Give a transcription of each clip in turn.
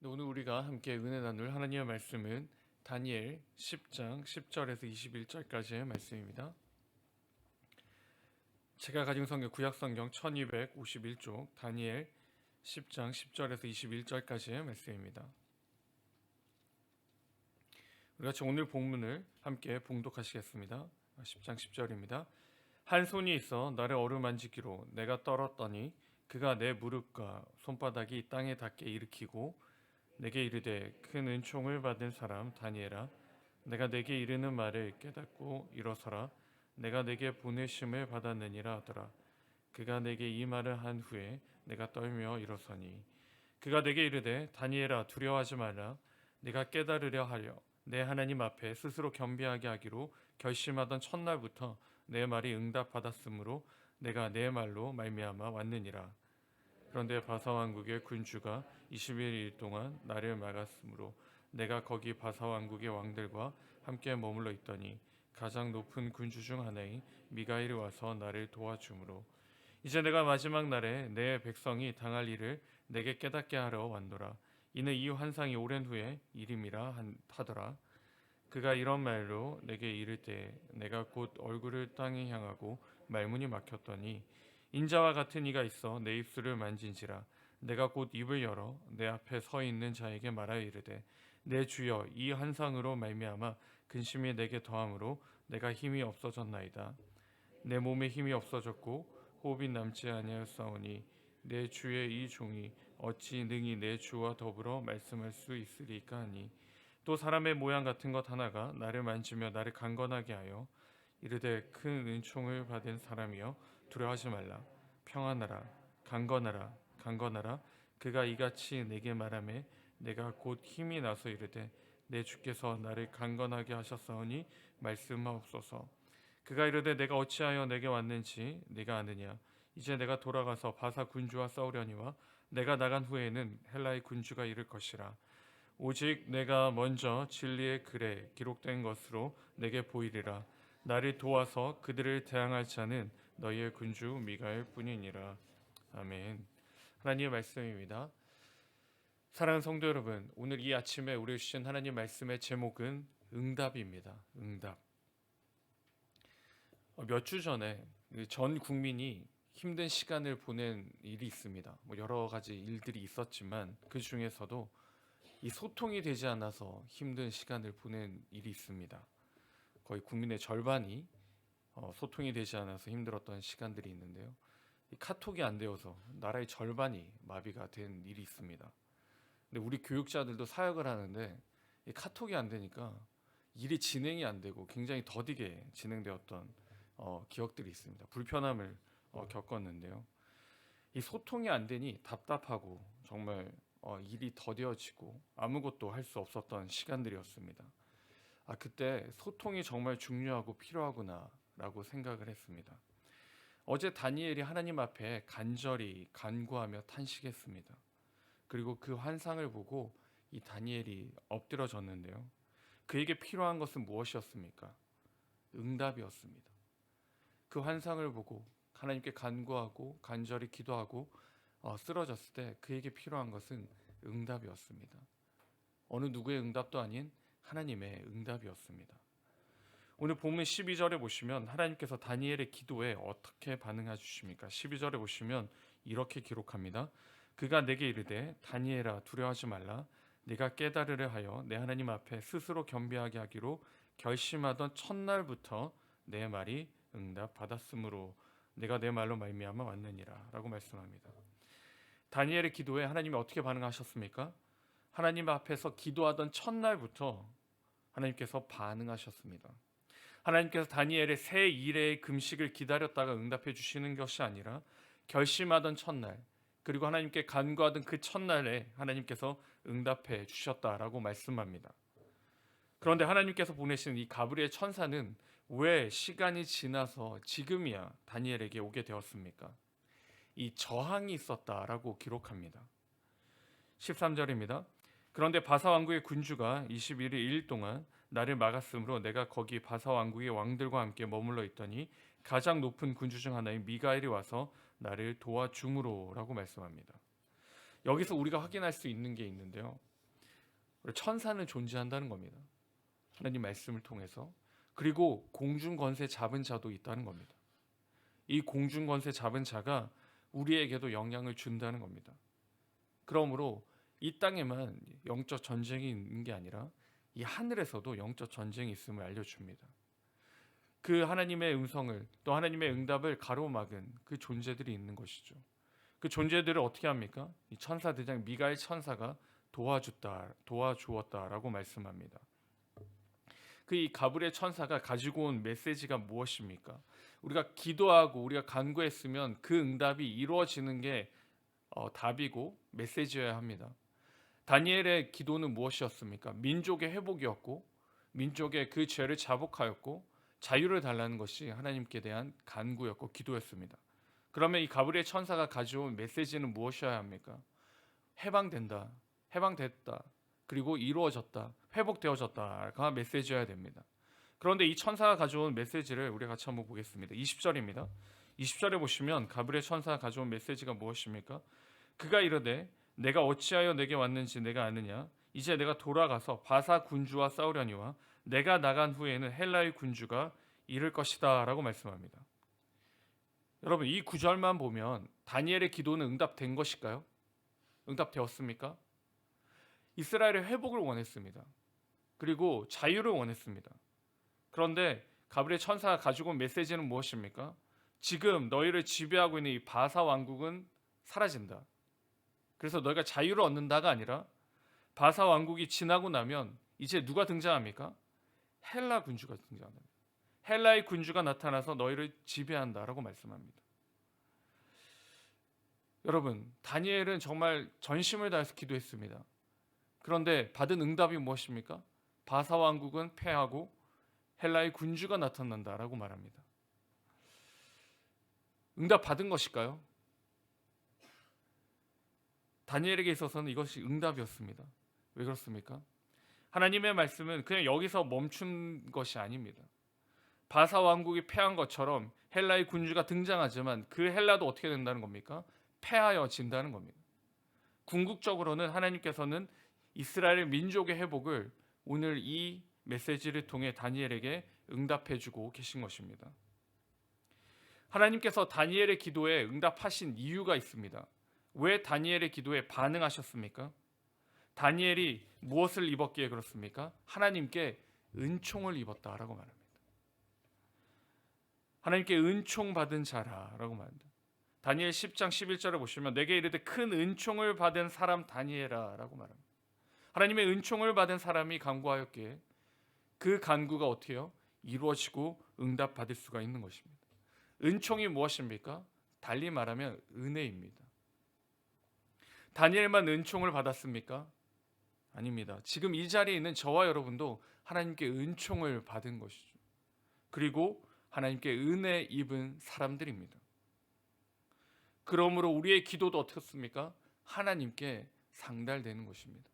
오늘 우리가 함께 은혜 나눌 하나님의 말씀은 다니엘 10장 10절에서 21절까지의 말씀입니다. 제가 가진 성경 구약성경 1251쪽 다니엘 10장 10절에서 21절까지의 말씀입니다. 우리 같이 오늘 본문을 함께 봉독하시겠습니다. 10장 10절입니다. 한 손이 있어 나를 어루만지기로 내가 떨었더니 그가 내 무릎과 손바닥이 땅에 닿게 일으키고 내게 이르되 큰 은총을 받은 사람 다니엘아, 내가 내게 이르는 말을 깨닫고 일어서라. 내가 내게 보내심을 받았느니라 하더라. 그가 내게 이 말을 한 후에 내가 떨며 일어서니 그가 내게 이르되 다니엘아, 두려워하지 말라. 네가 깨달으려 하려 내 하나님 앞에 스스로 겸비하게 하기로 결심하던 첫날부터 내 말이 응답받았으므로 내가 내 말로 말미암아 왔느니라. 그런데 바사 왕국의 군주가 21일 동안 나를 막았으므로 내가 거기 바사 왕국의 왕들과 함께 머물러 있더니 가장 높은 군주 중 하나인 미가엘이 와서 나를 도와주므로 이제 내가 마지막 날에 내 백성이 당할 일을 내게 깨닫게 하러 왔노라. 이는 이 환상이 오랜 후에 이름이라 하더라. 그가 이런 말로 내게 이를 때 내가 곧 얼굴을 땅에 향하고 말문이 막혔더니 인자와 같은 이가 있어 내 입술을 만진지라. 내가 곧 입을 열어 내 앞에 서 있는 자에게 말하여 이르되 내 주여, 이 환상으로 말미암아 근심이 내게 더함으로 내가 힘이 없어졌나이다. 내 몸에 힘이 없어졌고 호흡이 남지 아니하였사오니 내 주의 이 종이 어찌 능히 내 주와 더불어 말씀할 수 있으리까 하니 또 사람의 모양 같은 것 하나가 나를 만지며 나를 강건하게 하여 이르되 큰 은총을 받은 사람이여, 두려워하지 말라. 평안하라. 강건하라. 강건하라. 그가 이같이 내게 말하매 내가 곧 힘이 나서 이르되 내 주께서 나를 강건하게 하셨사오니 말씀하옵소서. 그가 이르되 내가 어찌하여 내게 왔는지 네가 아느냐. 이제 내가 돌아가서 바사 군주와 싸우려니와 내가 나간 후에는 헬라의 군주가 이를 것이라. 오직 내가 먼저 진리의 글에 기록된 것으로 내게 보이리라. 나를 도와서 그들을 대항할 자는 너희의 군주 미가엘 뿐이니라. 아멘. 하나님의 말씀입니다. 사랑하는 성도 여러분, 오늘 이 아침에 우리 주신 하나님 말씀의 제목은 응답입니다. 응답. 몇 주 전에 전 국민이 힘든 시간을 보낸 일이 있습니다. 여러 가지 일들이 있었지만 그 중에서도 이 소통이 되지 않아서 힘든 시간을 보낸 일이 있습니다. 거의 국민의 절반이 소통이 되지 않아서 힘들었던 시간들이 있는데요. 이 카톡이 안 되어서 나라의 절반이 마비가 된 일이 있습니다. 근데 우리 교육자들도 사역을 하는데 이 카톡이 안 되니까 일이 진행이 안 되고 굉장히 더디게 진행되었던 기억들이 있습니다. 불편함을 겪었는데요. 이 소통이 안 되니 답답하고 정말 일이 더뎌지고 아무것도 할 수 없었던 시간들이었습니다. 그때 소통이 정말 중요하고 필요하구나라고 생각을 했습니다. 어제 다니엘이 하나님 앞에 간절히 간구하며 탄식했습니다. 그리고 그 환상을 보고 이 다니엘이 엎드러졌는데요. 그에게 필요한 것은 무엇이었습니까? 응답이었습니다. 그 환상을 보고 하나님께 간구하고 간절히 기도하고 쓰러졌을 때 그에게 필요한 것은 응답이었습니다. 어느 누구의 응답도 아닌 하나님의 응답이었습니다. 오늘 본문 12절에 보시면 하나님께서 다니엘의 기도에 어떻게 반응해 주십니까? 12절에 보시면 이렇게 기록합니다. 그가 내게 이르되 다니엘아, 두려워하지 말라. 네가 깨달으려 하여 내 하나님 앞에 스스로 겸비하게 하기로 결심하던 첫날부터 내 말이 응답받았으므로 내가 내 말로 말미암아 왔느니라 라고 말씀합니다. 다니엘의 기도에 하나님이 어떻게 반응하셨습니까? 하나님 앞에서 기도하던 첫날부터 하나님께서 반응하셨습니다. 하나님께서 다니엘의 새 일의 금식을 기다렸다가 응답해 주시는 것이 아니라 결심하던 첫날, 그리고 하나님께 간구하던 그 첫날에 하나님께서 응답해 주셨다라고 말씀합니다. 그런데 하나님께서 보내신 이 가브리엘 천사는 왜 시간이 지나서 지금이야 다니엘에게 오게 되었습니까? 이 저항이 있었다라고 기록합니다. 13절입니다. 그런데 바사 왕국의 군주가 21일 동안 나를 막았으므로 내가 거기 바사 왕국의 왕들과 함께 머물러 있더니 가장 높은 군주 중 하나인 미가엘이 와서 나를 도와주므로 라고 말씀합니다. 여기서 우리가 확인할 수 있는 게 있는데요. 천사는 존재한다는 겁니다. 하나님 말씀을 통해서. 그리고 공중 권세 잡은 자도 있다는 겁니다. 이 공중 권세 잡은 자가 우리에게도 영향을 준다는 겁니다. 그러므로 이 땅에만 영적 전쟁이 있는 게 아니라 이 하늘에서도 영적 전쟁이 있음을 알려줍니다. 그 하나님의 음성을 또 하나님의 응답을 가로막은 그 존재들이 있는 것이죠. 그 존재들을 어떻게 합니까? 이 천사 대장 미가엘 천사가 도와주었다라고 말씀합니다. 그 이 가브리엘 천사가 가지고 온 메시지가 무엇입니까? 우리가 기도하고 우리가 간구했으면 그 응답이 이루어지는 게 답이고 메시지여야 합니다. 다니엘의 기도는 무엇이었습니까? 민족의 회복이었고 민족의 그 죄를 자복하였고 자유를 달라는 것이 하나님께 대한 간구였고 기도였습니다. 그러면 이 가브리엘 천사가 가져온 메시지는 무엇이어야 합니까? 해방된다, 해방됐다, 그리고 이루어졌다, 회복되어졌다가 메시지여야 됩니다. 그런데 이 천사가 가져온 메시지를 우리가 같이 한번 보겠습니다. 20절입니다. 20절에 보시면 가브리엘 천사가 가져온 메시지가 무엇입니까? 그가 이르되 내가 어찌하여 내게 왔는지 내가 아느냐? 이제 내가 돌아가서 바사 군주와 싸우려니와 내가 나간 후에는 헬라의 군주가 이를 것이다 라고 말씀합니다. 여러분, 이 구절만 보면 다니엘의 기도는 응답된 것일까요? 응답되었습니까? 이스라엘의 회복을 원했습니다. 그리고 자유를 원했습니다. 그런데 가브리엘 천사가 가지고 온 메시지는 무엇입니까? 지금 너희를 지배하고 있는 이 바사 왕국은 사라진다. 그래서 너희가 자유를 얻는다가 아니라 바사 왕국이 지나고 나면 이제 누가 등장합니까? 헬라 군주가 등장합니다. 헬라의 군주가 나타나서 너희를 지배한다라고 말씀합니다. 여러분, 다니엘은 정말 전심을 다해서 기도했습니다. 그런데 받은 응답이 무엇입니까? 바사 왕국은 패하고 헬라의 군주가 나타난다라고 말합니다. 응답 받은 것일까요? 다니엘에게 있어서는 이것이 응답이었습니다. 왜 그렇습니까? 하나님의 말씀은 그냥 여기서 멈춘 것이 아닙니다. 바사 왕국이 패한 것처럼 헬라의 군주가 등장하지만 그 헬라도 어떻게 된다는 겁니까? 패하여진다는 겁니다. 궁극적으로는 하나님께서는 이스라엘 민족의 회복을 오늘 이 메시지를 통해 다니엘에게 응답해주고 계신 것입니다. 하나님께서 다니엘의 기도에 응답하신 이유가 있습니다. 왜 다니엘의 기도에 반응하셨습니까? 다니엘이 무엇을 입었기에 그렇습니까? 하나님께 은총을 입었다라고 말합니다. 하나님께 은총 받은 자라라고 말합니다. 다니엘 10장 11절에 보시면 내게 이르되 큰 은총을 받은 사람 다니엘아라고 말합니다. 하나님의 은총을 받은 사람이 간구하였기에 그 간구가 어떻게 해요? 이루어지고 응답받을 수가 있는 것입니다. 은총이 무엇입니까? 달리 말하면 은혜입니다. 다니엘만 은총을 받았습니까? 아닙니다. 지금 이 자리에 있는 저와 여러분도 하나님께 은총을 받은 것이죠. 그리고 하나님께 은혜 입은 사람들입니다. 그러므로 우리의 기도도 어떻습니까? 하나님께 상달되는 것입니다.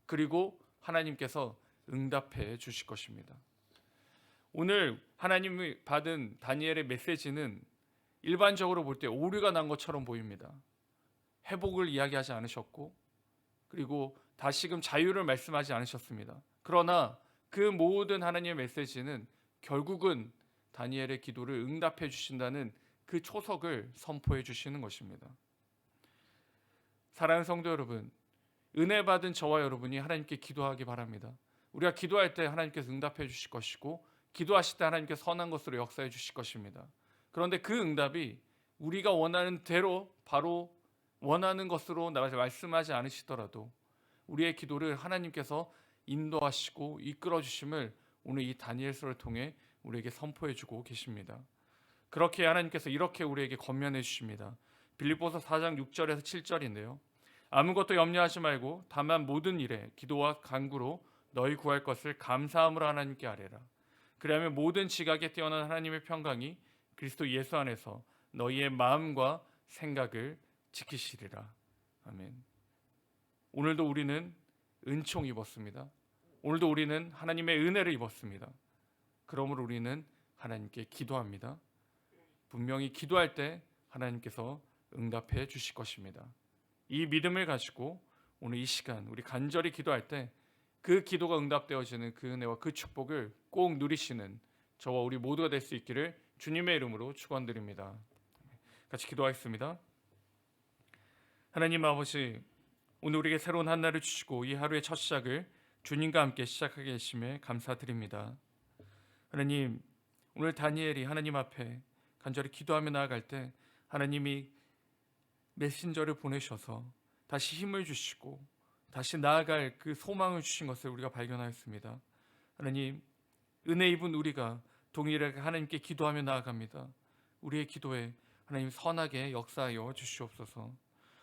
그리고 하나님께서 응답해 주실 것입니다. 오늘 하나님이 받은 다니엘의 메시지는 일반적으로 볼 때 오류가 난 것처럼 보입니다. 회복을 이야기하지 않으셨고 그리고 다시금 자유를 말씀하지 않으셨습니다. 그러나 그 모든 하나님의 메시지는 결국은 다니엘의 기도를 응답해 주신다는 그 초석을 선포해 주시는 것입니다. 사랑하는 성도 여러분, 은혜 받은 저와 여러분이 하나님께 기도하기 바랍니다. 우리가 기도할 때 하나님께서 응답해 주실 것이고 기도하실 때 하나님께서 선한 것으로 역사해 주실 것입니다. 그런데 그 응답이 우리가 원하는 대로 바로 원하는 것으로 말씀하지 않으시더라도 우리의 기도를 하나님께서 인도하시고 이끌어 주심을 오늘 이 다니엘서를 통해 우리에게 선포해 주고 계십니다. 그렇게 하나님께서 이렇게 우리에게 권면해 주십니다. 빌립보서 4장 6절에서 7절인데요. 아무것도 염려하지 말고 다만 모든 일에 기도와 간구로 너희 구할 것을 감사함으로 하나님께 아뢰라. 그리하면 모든 지각에 뛰어난 하나님의 평강이 그리스도 예수 안에서 너희의 마음과 생각을 지키시리라. 아멘. 오늘도 우리는 은총 입었습니다. 오늘도 우리는 하나님의 은혜를 입었습니다. 그러므로 우리는 하나님께 기도합니다. 분명히 기도할 때 하나님께서 응답해 주실 것입니다. 이 믿음을 가지고 오늘 이 시간 우리 간절히 기도할 때 그 기도가 응답되어지는 그 은혜와 그 축복을 꼭 누리시는 저와 우리 모두가 될 수 있기를 주님의 이름으로 축원드립니다. 같이 기도하겠습니다. 하나님 아버지, 오늘 우리에게 새로운 한 날을 주시고 이 하루의 첫 시작을 주님과 함께 시작하게 하심에 감사드립니다. 하나님, 오늘 다니엘이 하나님 앞에 간절히 기도하며 나아갈 때 하나님이 메신저를 보내셔서 다시 힘을 주시고 다시 나아갈 그 소망을 주신 것을 우리가 발견하였습니다. 하나님, 은혜 입은 우리가 동일하게 하나님께 기도하며 나아갑니다. 우리의 기도에 하나님 선하게 역사하여 주시옵소서.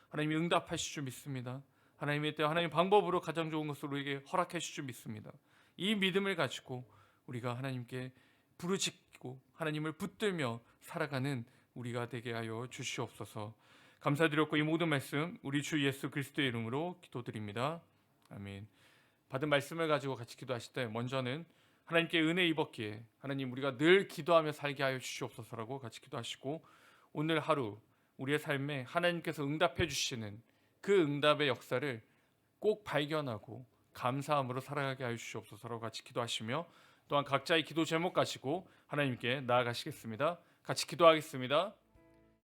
하나님이 응답하실 줄 믿습니다. 하나님의 때 하나님 방법으로 가장 좋은 것을 우리에게 허락해 주실 줄 믿습니다. 이 믿음을 가지고 우리가 하나님께 부르짖고 하나님을 붙들며 살아가는 우리가 되게 하여 주시옵소서. 감사드렸고 이 모든 말씀 우리 주 예수 그리스도의 이름으로 기도드립니다. 아멘. 받은 말씀을 가지고 같이 기도하실 때 먼저는 하나님께 은혜 입었기에 하나님 우리가 늘 기도하며 살게 하여 주시옵소서라고 같이 기도하시고, 오늘 하루 우리의 삶에 하나님께서 응답해 주시는 그 응답의 역사를 꼭 발견하고 감사함으로 살아가게 하여 주시옵소서라고 같이 기도하시며, 또한 각자의 기도 제목 가지고 하나님께 나아가시겠습니다. 같이 기도하겠습니다.